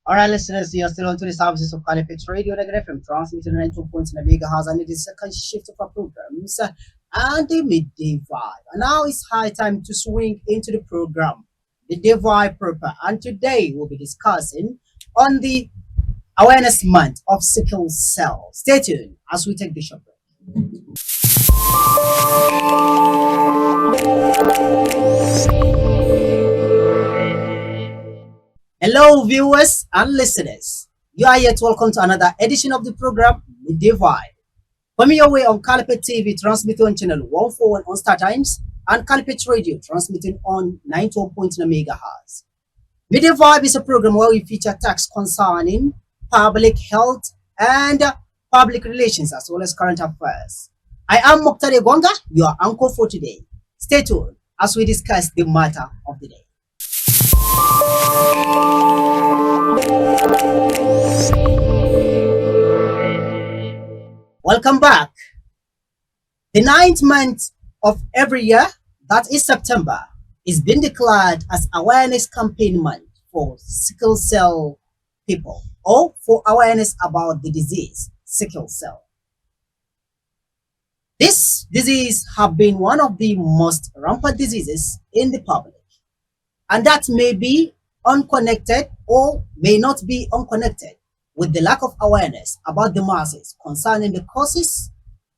All right, listeners, you're still on to the services of Caliphate Radio Negative FM, transmitting 92 points in the megahertz, and it is second shift of our programs and the midday vibe. And now it's high time to swing into the program, midday vibe proper. And today we'll be discussing on the awareness month of sickle cell. Stay tuned as we take the short break. Hello, viewers and listeners. You are yet welcome to another edition of the program Midday Vibe. Coming your way on Calipet TV, transmitting on channel 141 on Star Times, and Calipet Radio, transmitting on 91.9 megahertz. Midday Vibe is a program where we feature talks concerning public health and public relations as well as current affairs. I am Moktade Gonga, your uncle for today. Stay tuned as we discuss the matter of the day. Welcome back. The ninth month of every year, that is September, is being declared as Awareness Campaign Month for sickle cell people, or for awareness about the disease, sickle cell. This disease has been one of the most rampant diseases in the public, and that may be unconnected or may not be unconnected with the lack of awareness about the masses concerning the causes,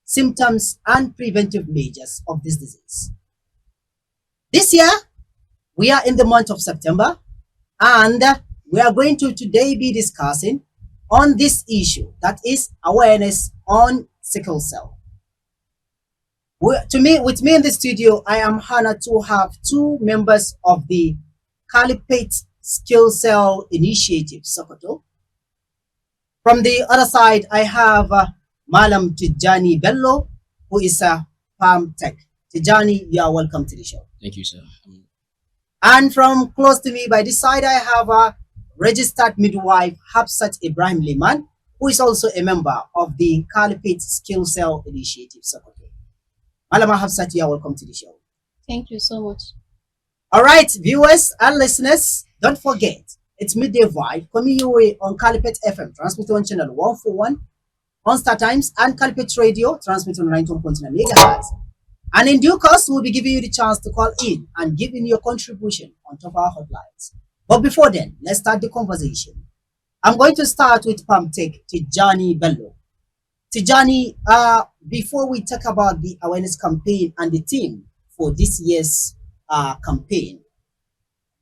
symptoms, and preventive measures of this disease. This year, we are in the month of September, and we are going to today be discussing on this issue, that is awareness on sickle cell. With me in the studio, I am honored to have two members of the Caliphate Skill Cell Initiative, Sokoto. From the other side, I have Malam Tijani Bello, who is a farm tech. Tijani, you are welcome to the show. Thank you, sir. And from close to me by this side, I have a registered midwife, Hafsat Ibrahim Liman, who is also a member of the Caliphate Skill Cell Initiative, Sokoto. Malama Hafsat, you are welcome to the show. Thank you so much. All right, viewers and listeners, don't forget, it's Midday Vibe coming your way on Calipet FM, transmitted on channel 141 on Star Times, and Calipet Radio, transmitted on 91.9 megahertz. And in due course, we'll be giving you the chance to call in and give in your contribution on top of our hotlines. But before then, let's start the conversation. I'm going to start with Pamtek Tijani Bello. Tijani, before we talk about the awareness campaign and the theme for this year's campaign,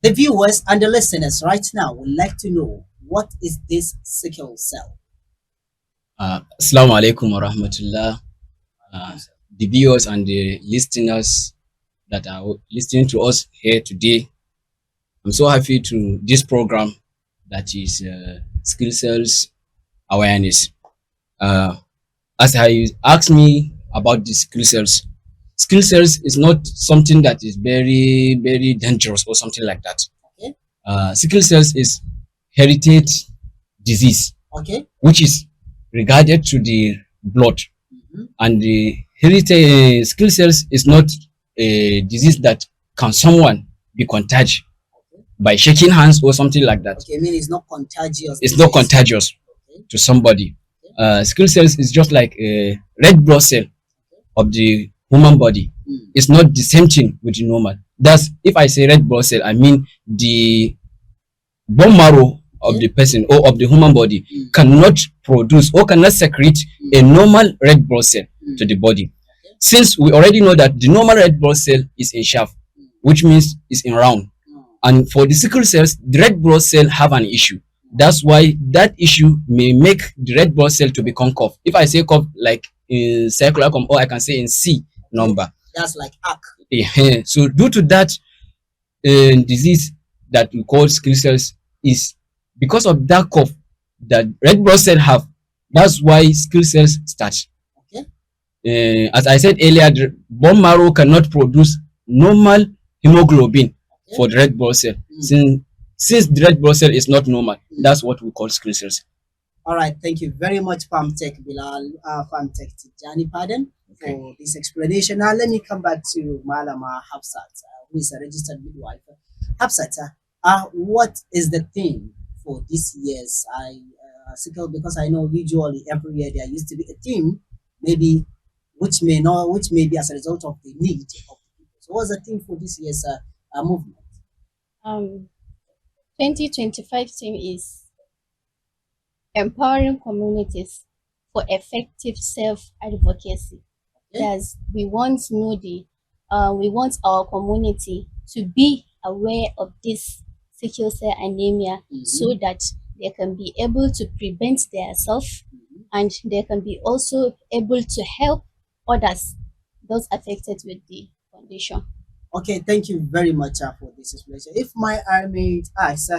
the viewers and the listeners right now would like to know, what is this sickle cell? Assalamu alaikum wa rahmatullah. The viewers and the listeners that are listening to us here today, I'm so happy to this program that is skill cells awareness. As I asked me about the skill cells is not something that is very, very dangerous or something like that. Okay. Sickle cells is heritage disease, Okay. which is regarded to the blood. Mhm. And the heritage skill cells is not a disease that can someone be contagious by shaking hands or something like that. Okay, I mean it's not contagious. It's not contagious Okay. to somebody. Skill cells is just like a red blood cell of the human body. Mm. It's not the same thing with the normal. That's, if I say red blood cell, I mean the bone marrow of the person or of the human body cannot produce or cannot secrete a normal red blood cell to the body. Since we already know that the normal red blood cell is in shaft, which means it's in round. And for the sickle cells, the red blood cell have an issue. That's why that issue may make the red blood cell to become curved. If I say curved like in circular, or I can say in C number. That's like arc. Yeah. So due to that disease that we call sickle cells, is because of that curve that red blood cell have. That's why sickle cells start. Okay. As I said earlier, the bone marrow cannot produce normal hemoglobin for the red blood cell. Since the red blood cell is not normal, that's what we call sickle cells. All right, thank you very much, Pamtek Bilal, Pamtek Tijani, pardon, for this explanation. Now, let me come back to Malama Hafsat, who is a registered midwife. Hafsat, what is the theme for this year's Sickle, because I know usually every year there used to be a theme, maybe which may be as a result of the need of the people. So what's the theme for this year's movement? Um, 2025 theme is empowering communities for effective self-advocacy. Okay. Thus, we want our community to be aware of this sickle cell anemia so that they can be able to prevent themselves and they can be also able to help others, those affected with the condition. Okay, thank you very much for this explanation. If I may ask,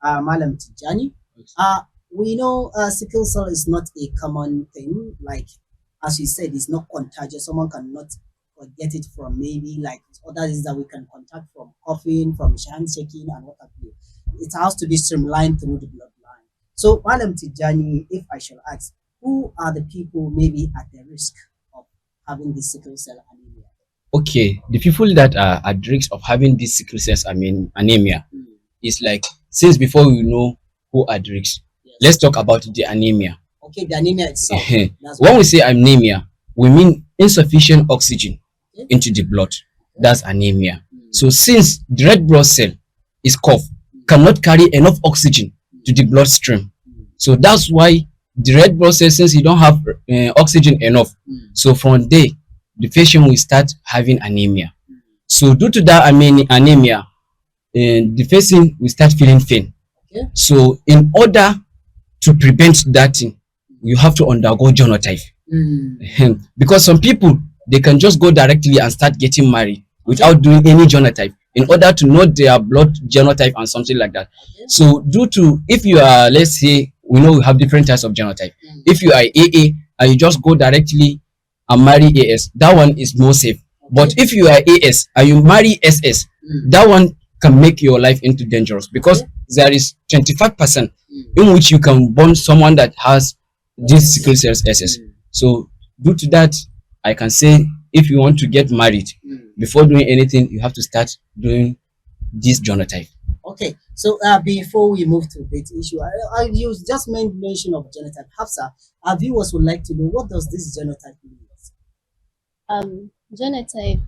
Malam Tijani, uh, we know sickle cell is not a common thing. Like, as you said, it's not contagious. Someone cannot get it from maybe like other diseases that we can contact from coughing, from handshaking, and what have you. It has to be streamlined through the bloodline. So, Malam Tijani, if I shall ask, who are the people maybe at the risk of having this sickle cell anemia? Okay, the people that are at risk of having this sickle cell anemia Mm. is like, since before we know who are at risk, Yes. let's talk about the anemia. Okay, the anemia itself. That's When what. we say anemia, we mean insufficient oxygen Okay. into the blood. That's anemia. Mm. So since the red blood cell is cough, cannot carry enough oxygen to the bloodstream, Mm. so that's why the red blood cell, since you don't have oxygen enough, Mm. so from there the patient will start having anemia. Mm. So due to that anemia, the person will start feeling pain. Okay. So in order to prevent that thing, you have to undergo genotype. Mm. Because some people, they can just go directly and start getting married without doing any genotype in order to know their blood genotype and something like that. Okay. So due to, if you are, let's say, we know we have different types of genotype. Mm. If you are AA and you just go directly and marry AS, that one is more safe. But if you are AS and you marry SS, Mm. that one can make your life into dangerous, because Okay. there is 25% Mm. in which you can born someone that has this sickle cell SS. Mm. So due to that, I can say, if you want to get married, Mm. before doing anything, you have to start doing this genotype. Okay, so before we move to this issue, you just made mention of genotype. Hafsa, our viewers would like to know, what does this genotype mean? Genotype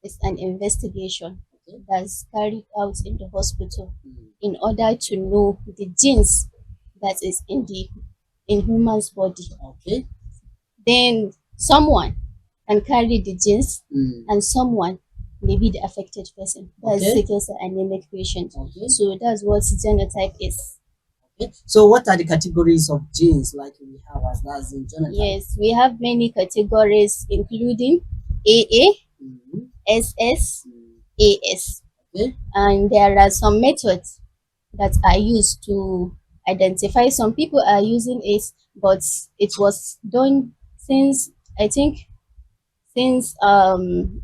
is an investigation Okay. that's carried out in the hospital Mm. in order to know the genes that is in human's body. Okay. Then someone can carry the genes Mm. and someone may be the affected person. That's Okay. sickle cell anemic patient. Okay. So that's what genotype is. Okay. So what are the categories of genes like we have as that's in genotype? Yes, we have many categories including AA, Mm. SS, Mm. AS. Okay. And there are some methods that are used to identify. Some people are using it, but it was done since, I think, since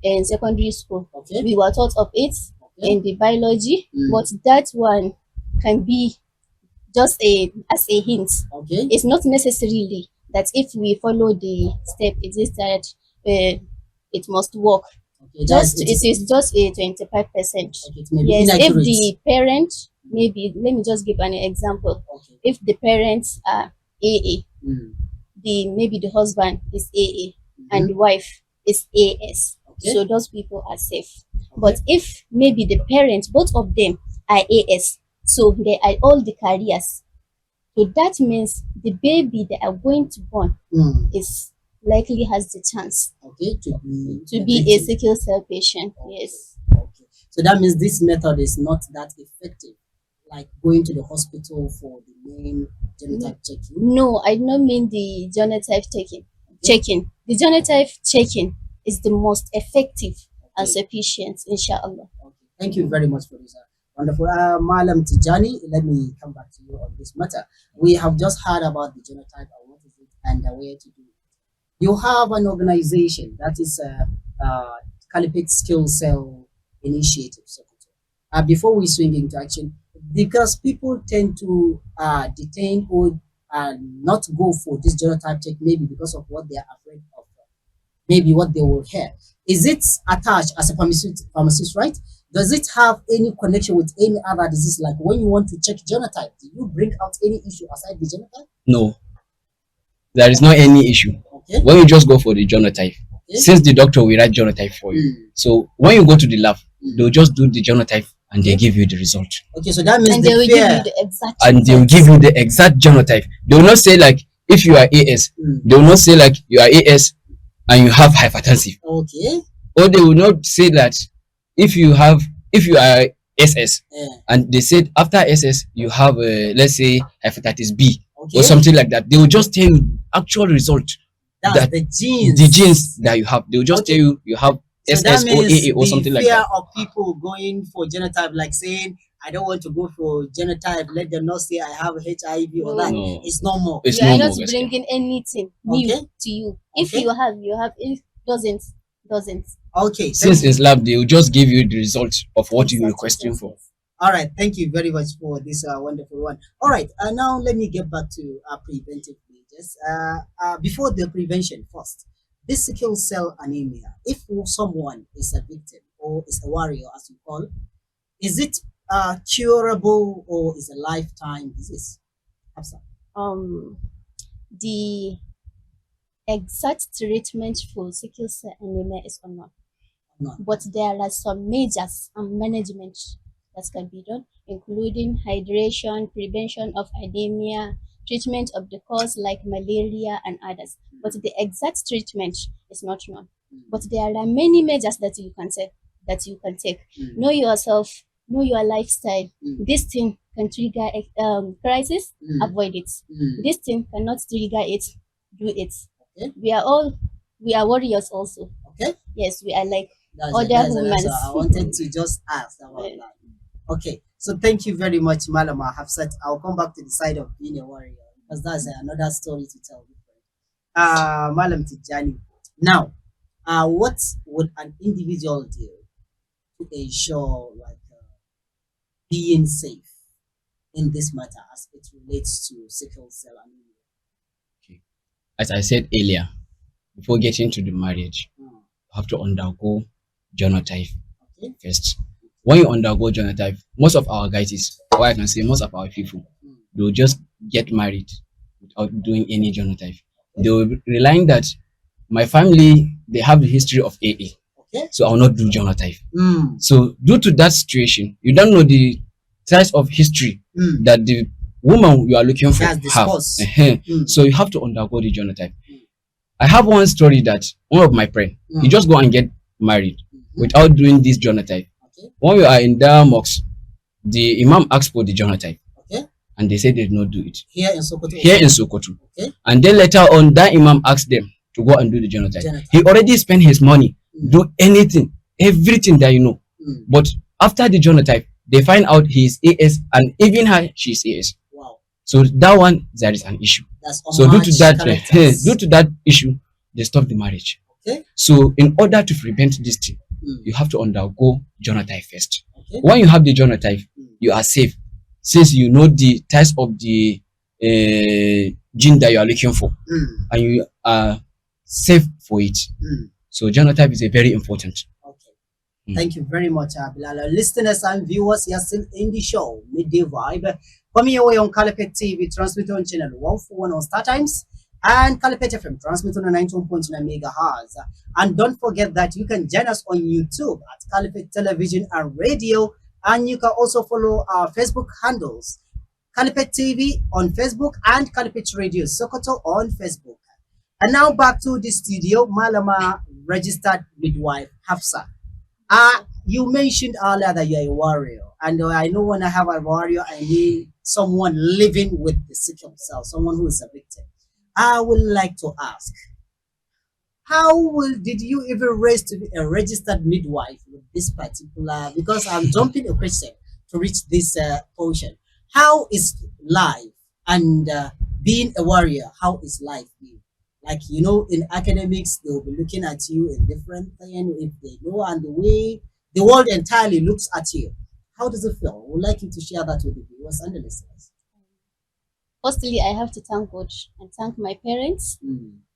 in secondary school. Okay. We were taught of it Okay. in the biology, Mm. but that one can be just as a hint. Okay. It's not necessarily that if we follow the step, it is that it must work. Okay. That's Just it is just a 25%. okay, it may be Yes, if inaccurate. the parent, maybe let me just give an example. Okay. If the parents are AA, Mm. maybe the husband is AA and Mhm. the wife is AS, Okay. so those people are safe. Okay. But if maybe the parents, both of them are AS, so they are all the carriers. So that means the baby they are going to born Mm. is likely has the chance Okay, to be a sickle cell patient. Yes. Okay. So that means this method is not that effective, like going to the hospital for the main genotype checking. No, I don't mean the genotype checking. The genotype checking is the most effective and Okay. sufficient, inshallah. Okay. Thank you very much for this. Wonderful. Malam Tijani, let me come back to you on this matter. We have just heard about the genotype and what is it and where to do it. You have an organization that is Caliphate Skill Cell Initiative. Before we swing into action, because people tend to detain or not go for this genotype check, maybe because of what they are afraid of, maybe what they will hear. Is it attached as a pharmacist, right? Does it have any connection with any other disease? Like when you want to check genotype, do you bring out any issue aside the genotype? No, there is not any issue. Okay. When you just go for the genotype, Okay. since the doctor will write genotype for you, so when you go to the lab, they'll just do the genotype and they give you the result. Okay, so that means And the they will give fear. you the exact And they will give you the exact genotype. They will not say like if you are AS, they will not say like you are AS and you have hypertensive. Okay. Or they will not say that if you are SS Yeah. and they said after SS you have let's say hepatitis B Okay. or something like that. They will just tell you actual result. That's that the genes. the genes that you have. They will just Okay. tell you have So that SS or means AA or the something like fear that. of people going for genotype, like saying, I don't want to go for genotype, let them not say I have HIV or that. No. It's no more. It's You are normal, not basically. bringing anything new Okay. to you. If Okay. you have, you have. If doesn't. Okay. Since Thank you. it's lab, they will just give you the result of what you Exactly, requesting yes, for. yes. All right. Thank you very much for this wonderful one. All right. Now let me get back to preventive measures. Before the prevention first, this sickle cell anemia, if someone is a victim or is a warrior, as you call, is it curable or is a lifetime disease? Hafsa. The exact treatment for sickle cell anemia is unknown, No. but there are some measures and management that can be done, including hydration, prevention of anemia, treatment of the cause like malaria and others. But the exact treatment is not known. But there are many measures that you can take. Know yourself, know your lifestyle. This thing can trigger crisis, avoid it. This thing cannot trigger it, do it. Okay. We are warriors also. Okay. Yes, we are like That's other it. humans. I wanted to just ask about that. Okay. So thank you very much, Malama Hafsat. I'll come back to the side of being a warrior because that's another story to tell. Malam Tijani. Now, what would an individual do to ensure like being safe in this matter as it relates to sickle cell anemia? Okay. As I said earlier, before getting to the marriage, Mm. you have to undergo genotype Okay. first. When you undergo genotype, most of our guys, or I can say most of our people, they'll just get married without doing any genotype. They will be relying that my family, they have the history of AA, Okay. so I'll not do genotype. Mm. So due to that situation, you don't know the size of history Mm. that the woman you are looking for That's the have. spouse. Uh-huh. So you have to undergo the genotype. I have one story that one of my friend, he just go and get married without doing this genotype. Okay. When we are in the mosque, the imam asked for the genotype Okay. and they said they did not do it Here in Sokoto. here in Sokoto. Okay. And then later on, that imam asked them to go and do the genotype. He already spent his money, do anything, everything that you know. But after the genotype, they find out he is AS and even her, she is AS. Wow. So that one, there is an issue. That's So due to that, characters. due to that issue, they stop the marriage. Okay. So in order to prevent this thing, you have to undergo genotype first. Okay. When you have the genotype, you are safe, since you know the types of the gene that you are looking for, and you are safe for it. So genotype is a very important. Okay. Thank you very much, Bilal. Listeners and viewers, you're still in the show, Midday Vibe. Coming your way on Calipet TV, transmitted on channel 141 on Star Times, and Calipet FM, transmitted on 91.9 megahertz. And don't forget that you can join us on YouTube at Calipet Television and Radio, and you can also follow our Facebook handles, Calipet TV on Facebook and Calipet Radio Sokoto on Facebook. And now back to the studio, Malama registered midwife Hafsa. You mentioned earlier that you're a warrior, and I know when I have a warrior, I mean someone living with the sickle cell, someone who is a victim. I would like to ask, did you even raise to be a registered midwife with this particular? Because I'm jumping a question to reach this portion. How is life and being a warrior? How is life being? Like, you know, in academics, they'll be looking at you in different things if they know, and the way the world entirely looks at you. How does it feel? I would like you to share that with the viewers and the listeners. Firstly, I have to thank God and thank my parents.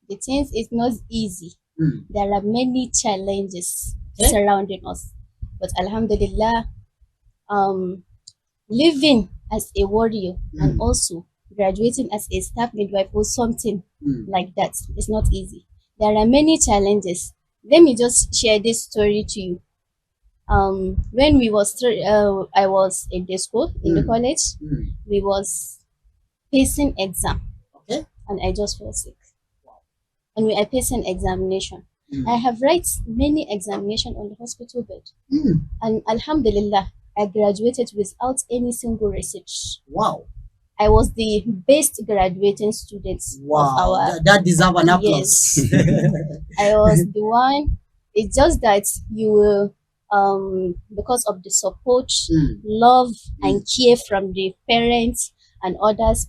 The things is not easy. There are many challenges surrounding us. But Alhamdulillah, um, living as a warrior and also graduating as a staff midwife or something like that is not easy. There are many challenges. Let me just share this story to you. When I was in the school, in the college, we was facing exam, Okay. and I just fell sick. And we are facing examination. I have write many examination on the hospital bed, and Alhamdulillah, I graduated without any single receipt. Wow. I was the best graduating student of our. That deserve an applause. Yes, I was the one. It's just that you will, because of the support, love, and care from the parents and others,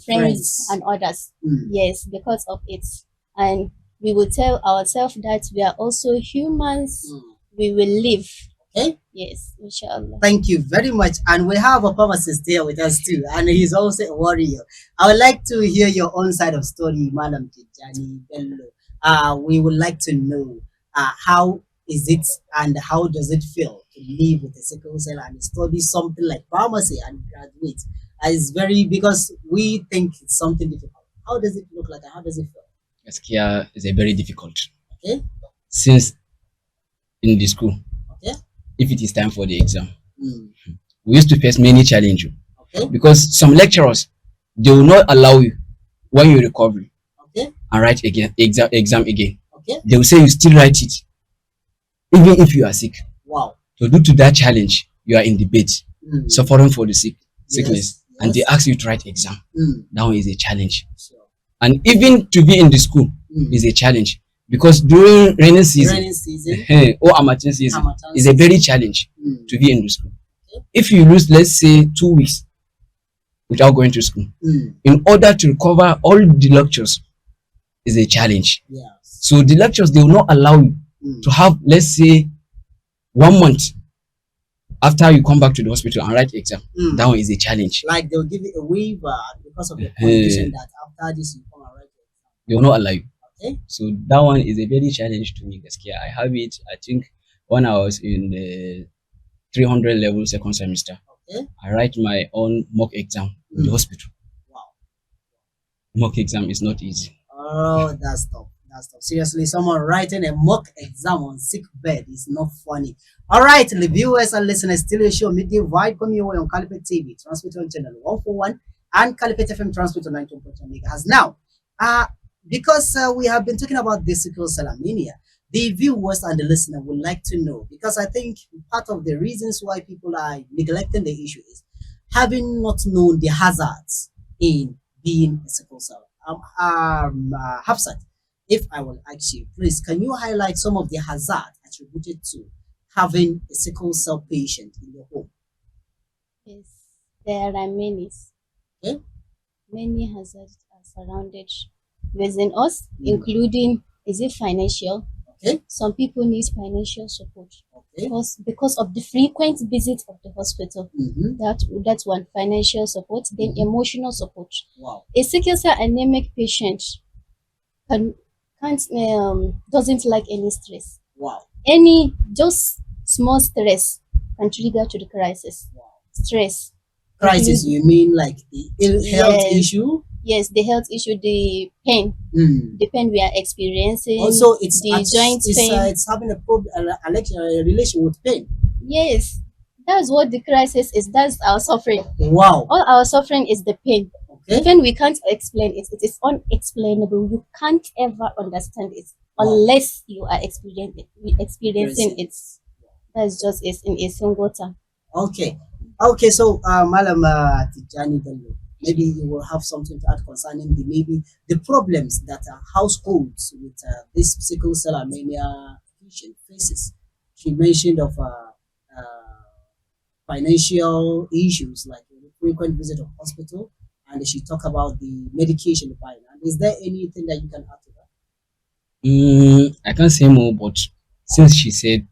friends and others. Yes, because of it, and we will tell ourselves that we are also humans. We will live. Okay. Yes, inshallah. Thank you very much. And we have a pharmacist here with us too, and he's also a warrior. I would like to hear your own side of story, Madam Tijani Bello. We would like to know how is it and how does it feel to live with a sickle cell and study something like pharmacy and graduate? It's very because we think it's something difficult. How does it look like and how does it feel? Gaskiya is a very difficult. Okay. Since in the school, Okay. if it is time for the exam, we used to face many challenges. Okay. Because some lecturers, they will not allow you when you recover Okay. and write again exam again. Okay. They will say you still write it, even if you are sick. Wow. So due to that challenge, you are in the bed, suffering for the sickness, Yes. and they ask you to write exam. That one is a challenge. Sure. And even to be in the school is a challenge because during rainy season, or amateur season is a very challenge to be in the school. Okay. If you lose, let's say 2 weeks without going to school, in order to recover all the lectures is a challenge. Yes. So the lectures, they will not allow you to have, let's say, 1 month after you come back to the hospital and write exam. That one is a challenge. Like they'll give you a waiver because of the condition that after this you come and write it. They will not allow you. Okay. So that one is a very challenge to me. Gaskiya. I have it, I think, when I was in the 300 level second semester. Okay. I write my own mock exam in the hospital. Wow. Mock exam is not easy. Oh, that's tough. That's tough. Seriously, someone writing a mock exam on sick bed is not funny. All right, the viewers and listeners, still a show Midday Vibe coming your way on Caliphate TV, transmitter on channel 141 and Caliphate FM transmitter 19.1 megahertz. Now, because we have been talking about the sickle cell anemia, the viewers and the listener would like to know, because I think part of the reasons why people are neglecting the issue is having not known the hazards in being a sickle cell. Hafsat, if I will ask you, please, can you highlight some of the hazards attributed to having a sickle cell patient in your home? Yes, there are many. Okay. Many hazards are surrounded within us, including is it financial? Okay. Some people need financial support Okay. because of the frequent visits of the hospital. That's one, financial support. Then emotional support. Wow. A sickle cell anemic patient doesn't like any stress. Wow. Any just small stress can trigger to the crisis. Wow. Stress. Crisis, you mean like the health Yes. issue? Yes, the health issue, the pain, the pain we are experiencing. Also, it's the joint pain. it's having a problem, a relation with pain. Yes, that's what the crisis is. That's our suffering. Wow. All our suffering is the pain. Okay. Even we can't explain it. It is unexplainable. You can't ever understand it Wow. unless you are experiencing it. That's just it in a single time. Okay. Okay. So, Malam Tijani Bello, maybe you will have something to add concerning maybe the problems that households with this sickle cell anemia patient faces. She mentioned of financial issues like frequent visit of hospital, and she talked about the medication required. Is there anything that you can add to that? I can't say more, but since she said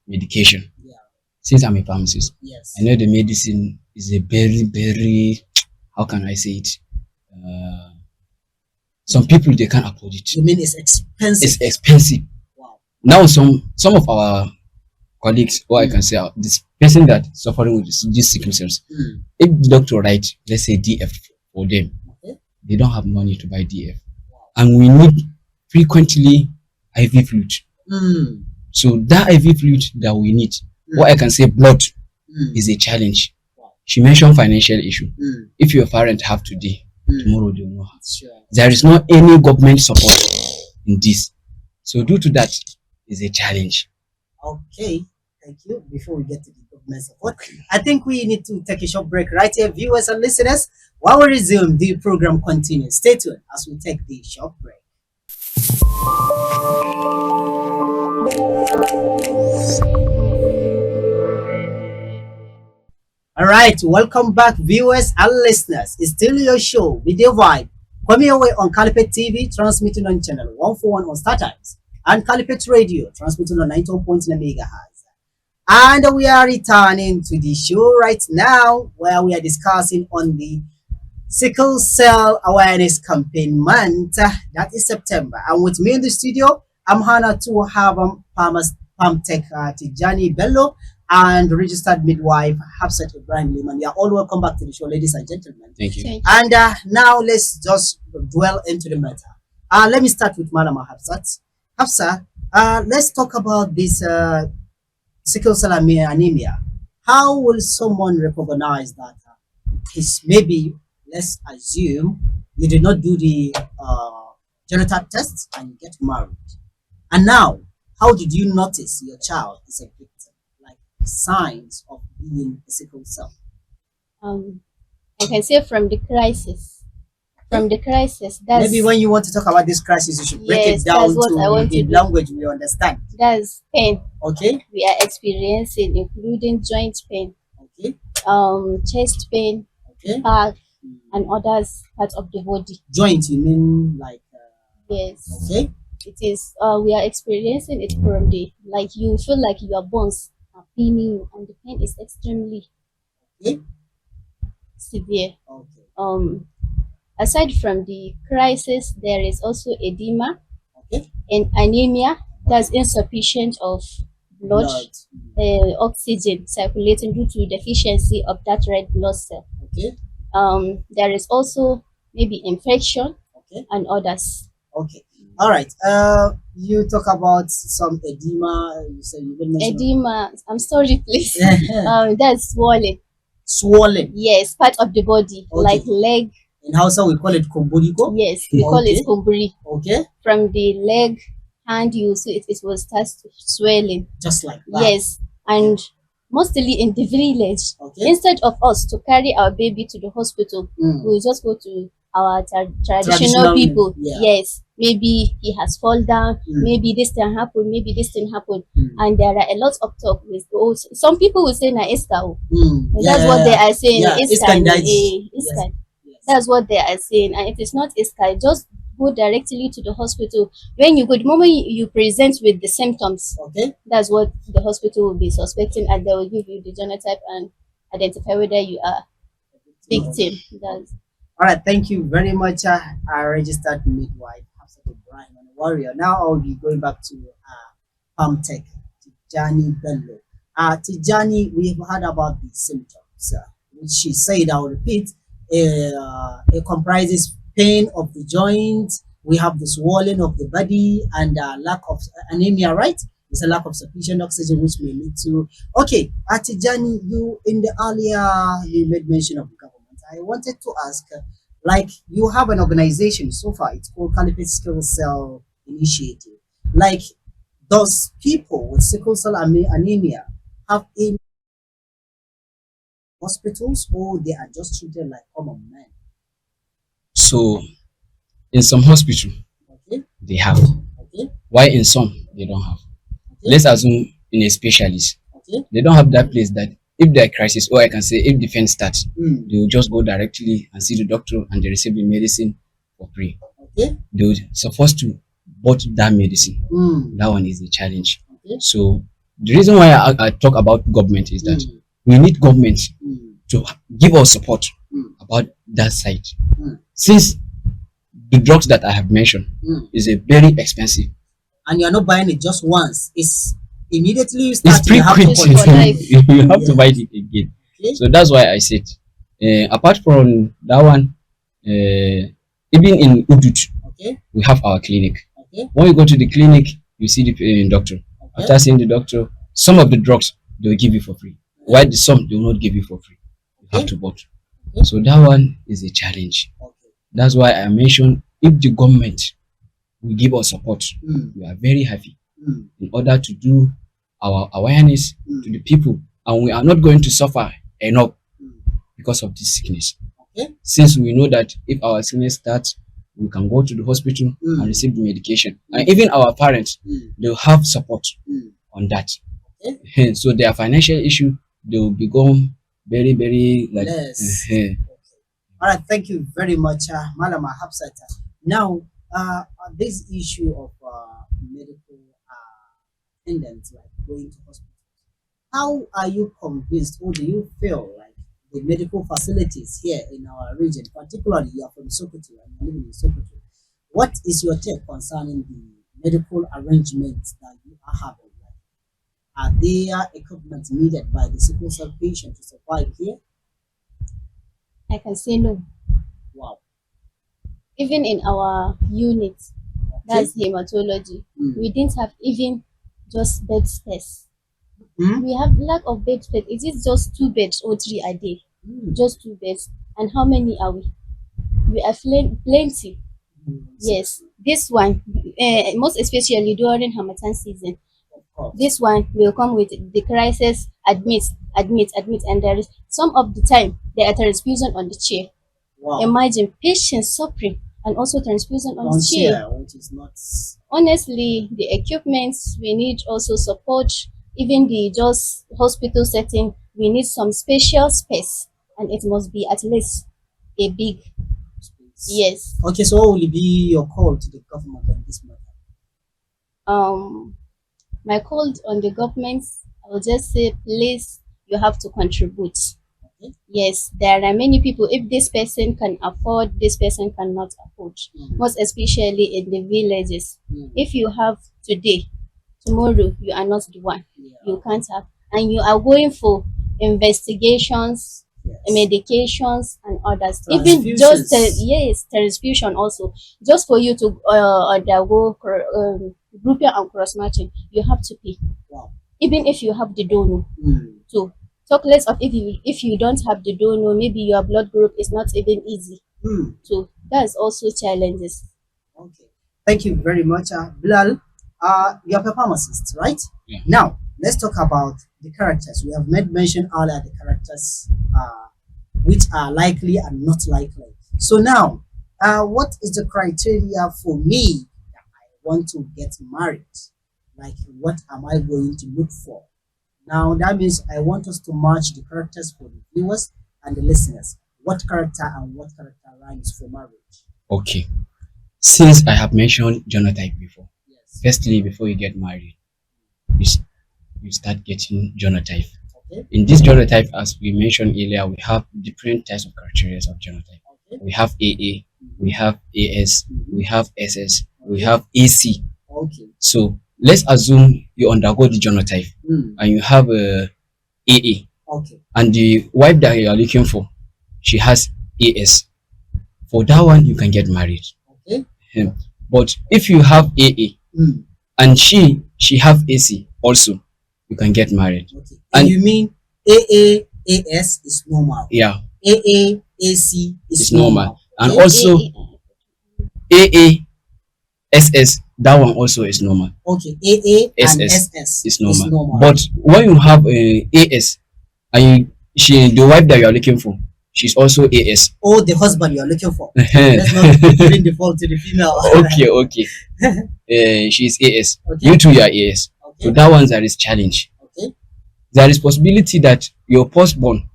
medication, Yeah. since I'm a pharmacist, Yes. I know the medicine is a very, very, how can I say it? Some people, they can't afford it. You mean it's expensive? It's expensive. Wow. Now some of our colleagues, or I can say this person that suffering with these sickle cells, if the doctor write, let's say DF for them, Okay. they don't have money to buy DF, and we need frequently IV fluid. Mm. So that IV fluid that we need, or I can say blood, is a challenge. She mentioned financial issue. If your parent have today, tomorrow they will not have. Sure. There is not any government support in this. So due to that, is a challenge. Okay, thank you. Before we get to the government support, I think we need to take a short break right here, viewers and listeners. While we resume, the program continues. Stay tuned as we take the short break. All right, welcome back, viewers and listeners. It's still your show, Midday Vibe, coming your way on Calipet TV, transmitting on channel 141 on StarTimes, and Calipet Radio, transmitting on 90.9 megahertz. And we are returning to the show right now, where we are discussing on the Sickle Cell Awareness Campaign Month. That is September. And with me in the studio, I'm honored to have Palm Tech Tijani Bello and registered midwife Hafsat Ibrahim Liman. You are all welcome back to the show, ladies and gentlemen. Thank you. And now let's just dwell into the matter. Let me start with Madam Hafsat. Hafsa, let's talk about this sickle cell anemia. How will someone recognize that maybe, let's assume, you did not do the genotype test and you get married. And now, how did you notice your child is a victim? Like signs of being a sickle cell? I can say from the crisis. From the crisis, that's Maybe when you want to talk about this crisis, you should break Yes, it down that's what I to want the to do. language we understand. that's pain Okay? we are experiencing, including joint pain, Okay? chest pain, Okay? back, and others parts of the body. Joint, you mean like, Yes, okay? it is. We are experiencing it from the like you feel like your bones are paining you, and the pain is extremely Okay? severe. Okay. Aside from the crisis, there is also edema Okay? and anemia. That's insufficient of blood, oxygen circulating due to deficiency of that red blood cell. Okay? There is also maybe infection Okay? and others. Okay. All right. You talk about some edema. You said you didn't mention Edema. I'm sorry, please. it. That's swollen. Swollen. Yes, part of the body, Okay. like leg. In Hausa, we call it kumburiko. Yes, we call Okay. it kumburi. Okay. From the leg, hand, you see it will start swelling. Just like that. Yes, and mostly in the village, Okay. instead of us to carry our baby to the hospital, Mm. we'll just go to our traditional Traditional, people. yeah. Yes, maybe he has fallen down, Mm. maybe this thing happened, maybe this thing happened. Mm. And there are a lot of talk with some people will say na iska. Mm. That's what they are saying. Yeah. Iska, Iskan daji. iska. Yes. That's what they are saying. And it is not iska. Just go directly to the hospital. When you go, the moment you present with the symptoms, Okay. that's what the hospital will be suspecting, and they will give you the genotype and identify whether you are victim. That's All right. Thank you very much. I registered midwife Hafsat Ibrahim and a warrior. Now I'll be going back to Palm Tech Tijani Bello. Tijani, we've heard about the symptoms, which she said. I'll repeat. It comprises pain of the joints. We have the swelling of the body and lack of anemia, right? It's a lack of sufficient oxygen, which may lead to. Okay, Atijani, you in the earlier you made mention of the government. I wanted to ask, like you have an organization so far. It's called Caliphate Sickle Cell Initiative. Like, does people with sickle cell anemia have in hospitals, or they are just treated like common men? So in some hospital Okay, they have, okay, why in some they don't have. okay, Let's assume in a specialist, okay. they don't have that place that if there are crisis, or I can say if defense starts, Mm, they will just go directly and see the doctor and they receive the medicine for free. okay. They will supposed to bought that medicine. Mm, That one is the challenge. okay. So the reason why I talk about government is that Mm, we need government mm, to give us support mm, about that side. mm, Since the drugs that I have mentioned mm. is a very expensive. And you're not buying it just once. Immediately you It's start, you have to pre-quit. It's for continue. life. You have to Yeah. buy it again. Okay. So that's why I said, apart from that one, even in Udut, Okay. we have our clinic. Okay. When you go to the clinic, you see the doctor. Okay. After seeing the doctor, some of the drugs they will give you for free, while the some they will not give you for free. You have Okay. to buy. Okay. So that one is a challenge. Okay. That's why I mentioned if the government will give us support, we are very happy in order to do our awareness to the people, and we are not going to suffer enough because of this sickness. Okay. Since we know that if our sickness starts, we can go to the hospital and receive the medication, and even our parents they'll have support on that. Okay. So their financial issue they will become very very like Less. All right, thank you very much, Malama Hafsata. Now, this issue of medical attendants, like going to hospitals, how are you convinced, or do you feel like the medical facilities here in our region, particularly you are from Sokoto and you live in Sokoto, what is your take concerning the medical arrangements that you are having? Like, are there equipment needed by the sickle cell patient to survive here? I can say no. Wow. Even in our unit, Okay. that's hematology, we didn't have even just bed space. We have lack of bed space. It is just 2 beds or 3 a day. Just 2 beds. And how many are we? We are plenty. Yes, this one, most especially during Hamatan season, Of course. this one will come with the crisis, admit, and there is some of the time there are transfusion on the chair. Wow. Imagine patients suffering and also transfusion on the chair. Chair, which is not. Honestly, the equipment we need also support. Even the just hospital setting, we need some special space, and it must be at least a big. Yes. Okay, so what will be your call to the government on this matter? My call on the government, I will just say, please, you have to contribute. Okay. Yes, there are many people. If this person can afford, this person cannot afford. Most especially in the villages. If you have today, tomorrow you are not the one. Yeah. You can't have, and you are going for investigations, Yes. medications, and others. Even just Transfusions. yes, transfusion also. Just for you to undergo grouping and cross matching, you have to pay. Wow. Even if you have the donor. So talk less of if you don't have the donor, maybe your blood group is not even easy. So that's also challenges. Okay. Thank you very much, Bilal. You're a pharmacist, right? Yeah. Now, let's talk about the characters. We have made mention earlier the characters which are likely and not likely. So now, what is the criteria for me that I want to get married? Like, what am I going to look for? Now, that means I want us to match the characters for the viewers and the listeners. What character and what character rhymes for marriage? Okay. Since I have mentioned genotype before, Yes. firstly, before you get married, you start getting genotype. Okay. In this genotype, as we mentioned earlier, we have different types of criteria of genotype. Okay. We have AA, we have AS, we have SS, we have AC. Okay. So let's assume you undergo the genotype and you have a AA, Okay. and the wife that you are looking for, she has AS. For that one, you can get married. Okay. But if you have AA and she have AC also, you can get married. Okay. And you mean AAAS is normal? Yeah, AAAC is it's normal. And Okay. also AASS, that one also is normal. Okay. AA and SS SS is normal. But when you have AS and the wife that you are looking for, she's also AS. Or the husband you are looking for. Let's not bring the fault to the female. Okay. She's AS. Okay. You two are AS. Okay. So that one there is challenge. Okay. There is possibility that your firstborn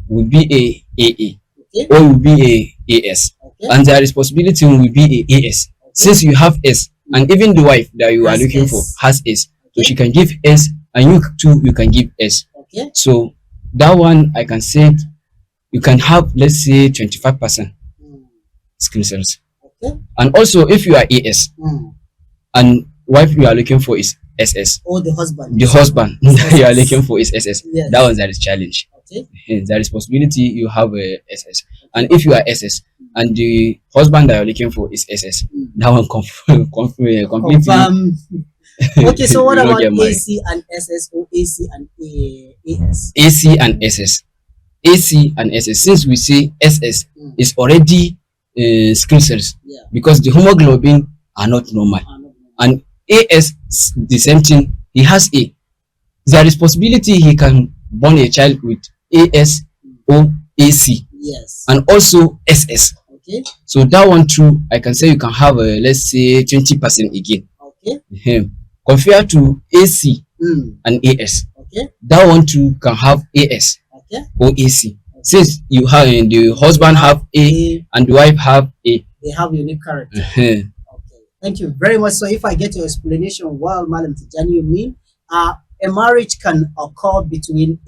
will be a AA Okay. or will be a AS, Okay. and there is possibility will be a AS. Since you have S, and even the wife that you are Has looking S. for has S, so Okay. she can give S, and you too you can give S. Okay. So that one I can say you can have, let's say, 25% skill cells. Okay. And also if you are AS and wife you are looking for is SS. Or the husband. The husband that you are SS. looking for is SS. Yes. That one that is challenge. Okay. The responsibility you have a SS. And if you are SS and the husband that you're looking for is SS, that one completely Confirm. Okay, so what you don't about get married. AC and SS or AC and AS? AC and SS. AC and SS. Since we say SS is already skill cells Yeah. because the hemoglobin are not normal. And AS the same thing. He has A. The responsibility he can born a child with AS or AC Yes. and also SS. Okay. So that one too, I can say you can have let's say 20% again. Okay. Compared to AC and AS. Okay. That one too can have AS Okay. or AC. Since you have the husband have A and the wife have A. They have unique character. Okay. Thank you very much. So if I get your explanation well, Madam Tijani, you mean a marriage can occur between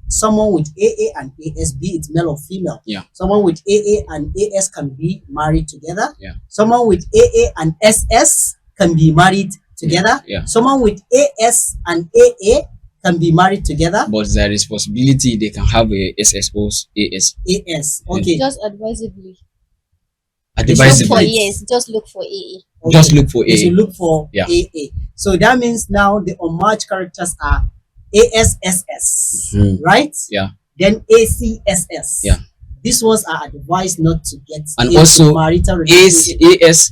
someone with AA and AS, be it male or female. Yeah. Someone with AA and AS can be married together. Yeah. Someone with AA and SS can be married together. Yeah. Someone with AS and AA can be married together. But the responsibility they can have a SS or AS. AS. Okay. Just advisably. Advisably. Look for yes, just look for AA. Okay. Just look for You should A. look for Yeah. AA. So that means now the unmatched characters are ASSS, right? Yeah. Then ACSS. Yeah. These ones are advised not to get And into also marital AS, relationship.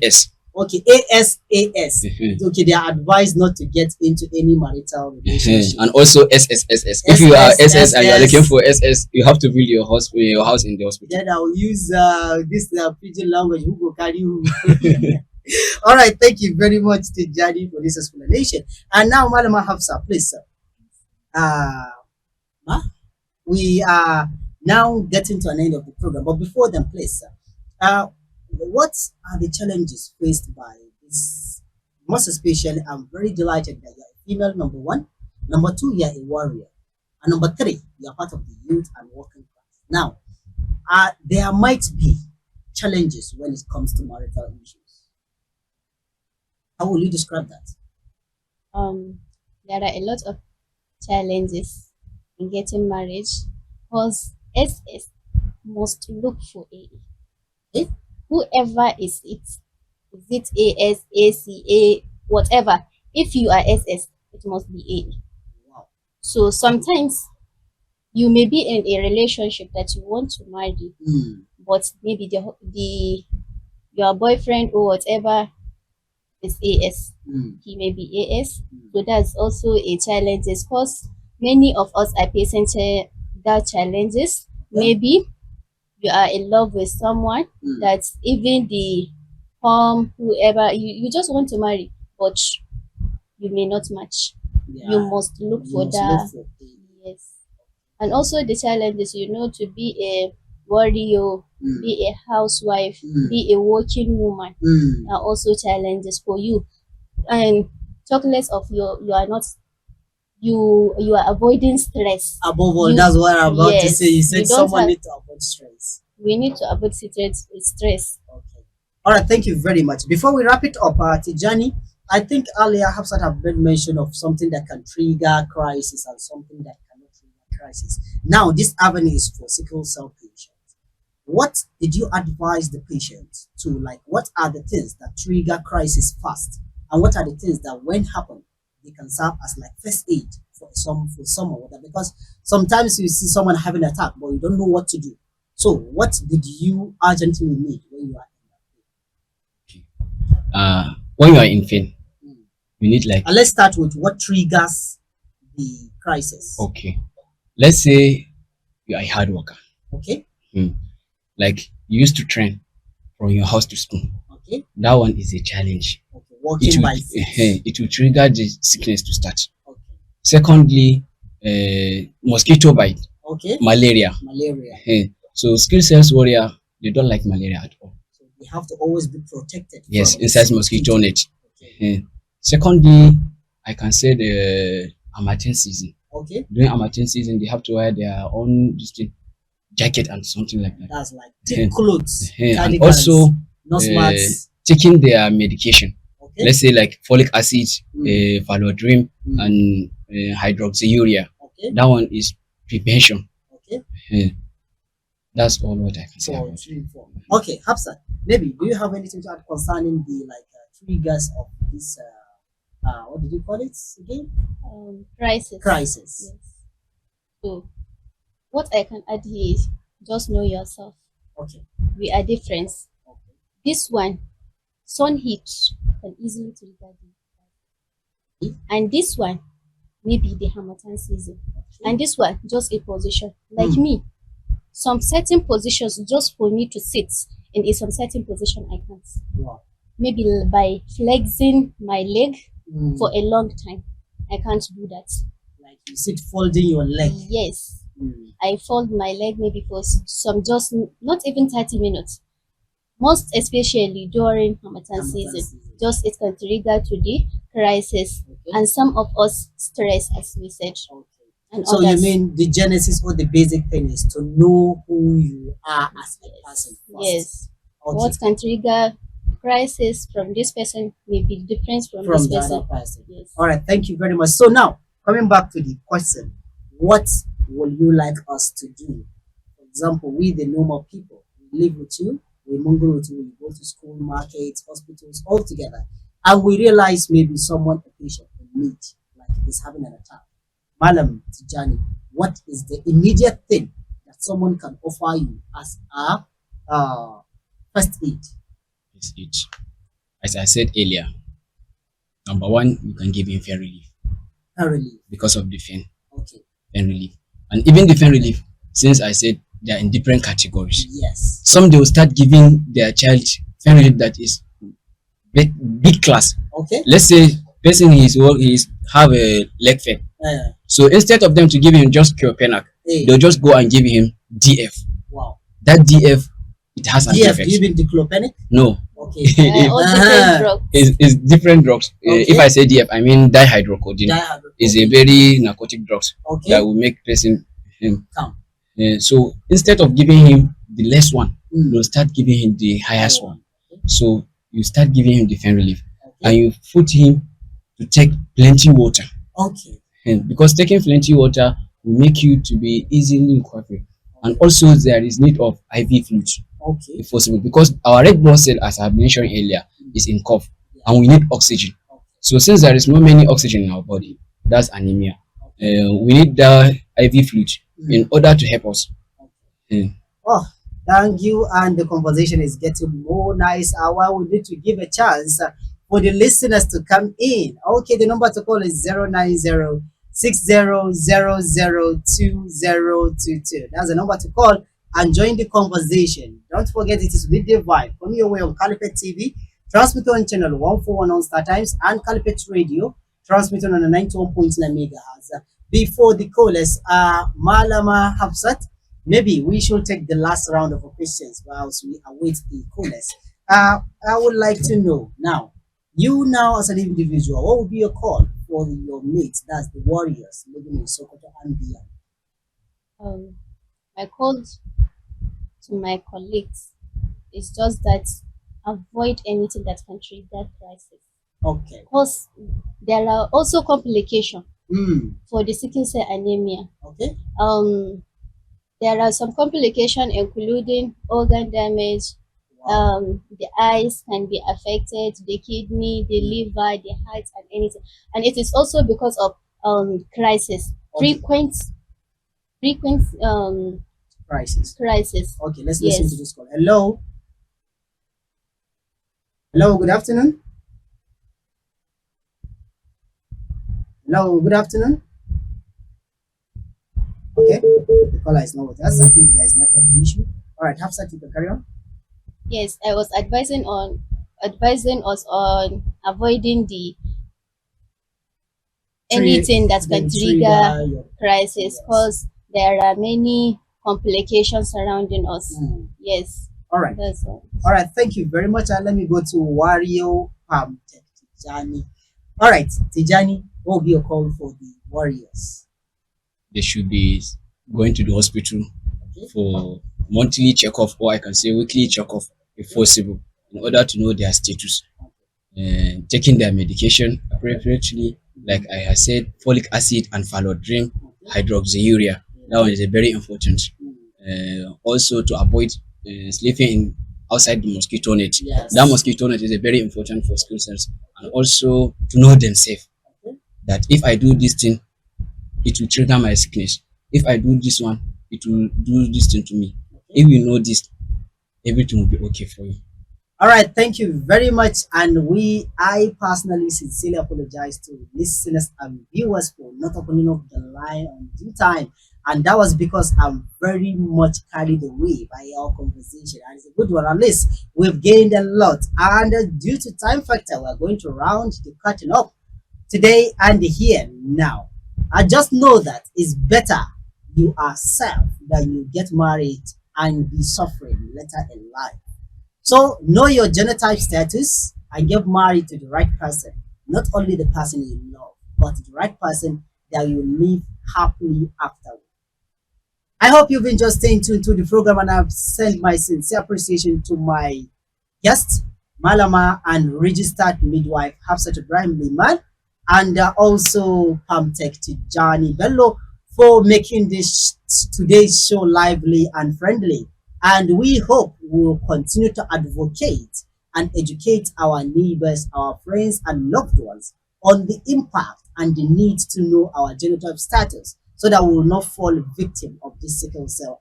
AS. Okay, ASAS. Okay, they are advised not to get into any marital relationship. And also SSSS. If you are SS and you are looking for SS, you have to build your house in the hospital. Then I will use this pidgin language. Who go carry who? All right, thank you very much, Tijani, for this explanation. And now, Malama Hafsa, please, sir. We are now getting to an end of the program, but before then, please, sir, what are the challenges faced by this? Most especially, I'm very delighted that you're a female, number one. Number two, you're a warrior. And number three, you're part of the youth and working class. Now, there might be challenges when it comes to marital issues. How will you describe that? There are a lot of challenges in getting married because SS must look for AA. Whoever is it AS, ACA, whatever. If you are SS, it must be AA. Wow. So sometimes you may be in a relationship that you want to marry, but maybe your boyfriend or whatever is AS. He may be AS. So that's also a challenge because many of us are facing that challenges. Maybe you are in love with someone that even the whoever you just want to marry, but you may not match. Yeah. You must look for that. Yes. And also the challenges, to be a warrior, be a housewife, be a working woman are also challenges for you. And talk less of you are not you are avoiding stress. Above all, that's what I'm about to say. You said you don't someone have- needs to avoid stress. We need to avoid stress. Okay. All right. Thank you very much. Before we wrap it up, Tijani, I think earlier Hafsat have made mention of something that can trigger crisis and something that cannot trigger crisis. Now, this avenue is for sickle cell patients. What did you advise the patient to like? What are the things that trigger crisis fast, and what are the things that, when happen, they can serve as like first aid for someone? Because sometimes you see someone having an attack, but you don't know what to do. So, what did you urgently need when you are in that? When you are in pain, you need like And let's start with what triggers the crisis. okay. Let's say you are a hard worker. Okay. Like you used to train from your house to school. Okay. That one is a challenge. Okay. Walking by feet. It will trigger the sickness to start. Okay. Secondly, mosquito bite, Okay. malaria. Malaria. So skill sales warrior, they don't like malaria at all. So they have to always be protected. Yes, from inside mosquito net. Okay. Secondly, I can say the amateur season. Okay. During amateur season, they have to wear their own distinct jacket and something like that. That's like thick clothes. And cardigans, also nose mats. taking their medication. Okay. Let's say like folic acid, Mm. phalodrim, Mm. and hydroxyurea. Okay. That one is prevention. Okay. Eh, that's all what I can say For about it. 3, 4. Okay, Hafsa, maybe do you have anything to add concerning the triggers of this? What did you call it again? Crisis. Crisis. Yes. So what I can add here is just know yourself. Okay. We are different. Okay. This one, sun heat can easily trigger the, and this one maybe the Hamilton season, and this one just a position. Like Mm. me, some certain positions just for me to sit in a some certain position I can't. Wow. Maybe by flexing my leg Mm. for a long time, I can't do that. Like you sit folding your leg. Yes, Mm. I fold my leg maybe for some just not even 30 minutes. Most especially during Hamilton season, just it can trigger to the crisis, Okay. and some of us stress, as we said, Okay. and So you others. mean the genesis or the basic thing is to know who you are as a person first. Yes. Okay. What can trigger crisis from this person may be different from From this the person. other person. Yes. All right, thank you very much. So now coming back to the question, what will you like us to do? For example, we the normal people, we live with you, we mingle with you, we go to school, markets, hospitals, all together, and we realize maybe someone, a patient in need, like is having an attack. Malam Tijani, what is the immediate thing that someone can offer you as a first aid? It's it. As I said earlier, number one, you can give him fair relief Relief. because of the pain. Okay. Pain relief. And even the pain relief, since I said they are in different categories. Yes. Some they will start giving their child pain relief that is big class. Okay. Let's say person he's have a leg pain. So instead of them to give him just Cure-Penac, they'll just go and give him DF. Wow. That DF, it has an DF, effect. do you mean diclofenac? No. Okay. All different drugs. It's different drugs. Okay. If I say DF, I mean dihydrocodeine. Is a very narcotic drug Okay. that will make person Calm. so instead of giving him the less one, Mm. you'll start giving him the highest Oh. one. So you start giving him the pain relief, Okay. and you put him to take plenty water. Okay. And because taking plenty water will make you to be easily recovered. And also there is need of IV fluid Okay. if possible, because our red blood cell, as I mentioned earlier, is in cough, and we need oxygen. So since there is not many oxygen in our body, that's anemia. We need the IV fluid in order to help us. Oh, thank you. And the conversation is getting more nice. While we need to give a chance for the listeners to come in. Okay, the number to call is 090 That's the number to call and join the conversation. Don't forget, it is Midday Vibe coming your way on Calipet TV, transmitted on channel 141 on Star Times, and Calipet Radio, transmitted on the 91.9 megahertz. Before the callers, Malama Hafsat, maybe we should take the last round of questions whilst we await the callers. I would like to know now, you now as an individual, what would be your call for your mates, that's the warriors living in Sokoto and beyond? My call to my colleagues is just that avoid anything that can trigger crisis. Okay. Because there are also complications Mm. for the sickle cell anemia. Okay. There are some complications including organ damage. Wow. The eyes can be affected, the kidney, the liver, the heart, and anything. And it is also because of crisis, Okay. frequent Crisis. crisis. Okay, let's Yes. listen to this call. Hello. Hello, good afternoon. Hello, good afternoon. Okay, the caller is not with us. I think there is network issue. All right, Hafsat, you can carry on. Yes, I was advising us on avoiding the anything that can trigger your crisis, Yes. because there are many complications surrounding us. Mm. Yes, All right. that's all. All right, thank you very much. And let me go to Wario Tijani. All right, Tijani, what will be your call for the warriors? They should be going to the hospital for monthly checkup, or I can say weekly checkup if possible, in order to know their status. taking their medication appropriately, like I have said, folic acid and phalloidrin hydroxyurea. That one is a very important. Also to avoid sleeping outside the mosquito net. Yes. That mosquito net is a very important for skill cells, and also to know themselves that if I do this thing, it will trigger my sickness. If I do this one, it will do this thing to me. If you know this, everything will be okay for you. All right, thank you very much. And I personally sincerely apologize to listeners and viewers for not opening up the line on due time. And that was because I'm very much carried away by our conversation. And it's a good one. At least we've gained a lot. And due to time factor, we're going to round the curtain up today and here now. I just know that it's better you are self than you get married and be suffering later in life. So know your genotype status and get married to the right person. Not only the person you love, but the right person that you live happily after. I hope you've enjoyed staying tuned to the program, and I've sent my sincere appreciation to my guest, Malama, and registered midwife Hafsat Ibrahim Liman, and also Pamtek Tijani Bello for making this today's show lively and friendly. And we hope we'll continue to advocate and educate our neighbors, our friends, and loved ones on the impact and the need to know our genotype status so that we will not fall victim of this sickle cell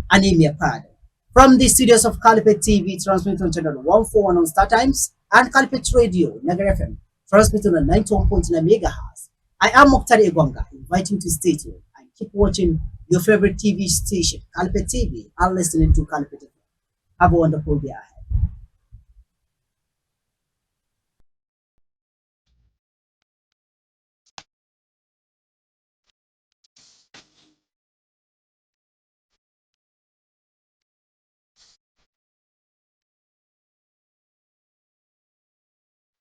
anemia pardon. From the studios of Calipet TV, transmitting on channel 141 on Star Times, and Calipet Radio, Nagar FM, transmitting on 91.9 megahertz. I am Mokhtar Egwanga, inviting you to stay tuned and keep watching your favorite TV station, Calipet TV, and listening to Calipet FM. Have a wonderful day ahead.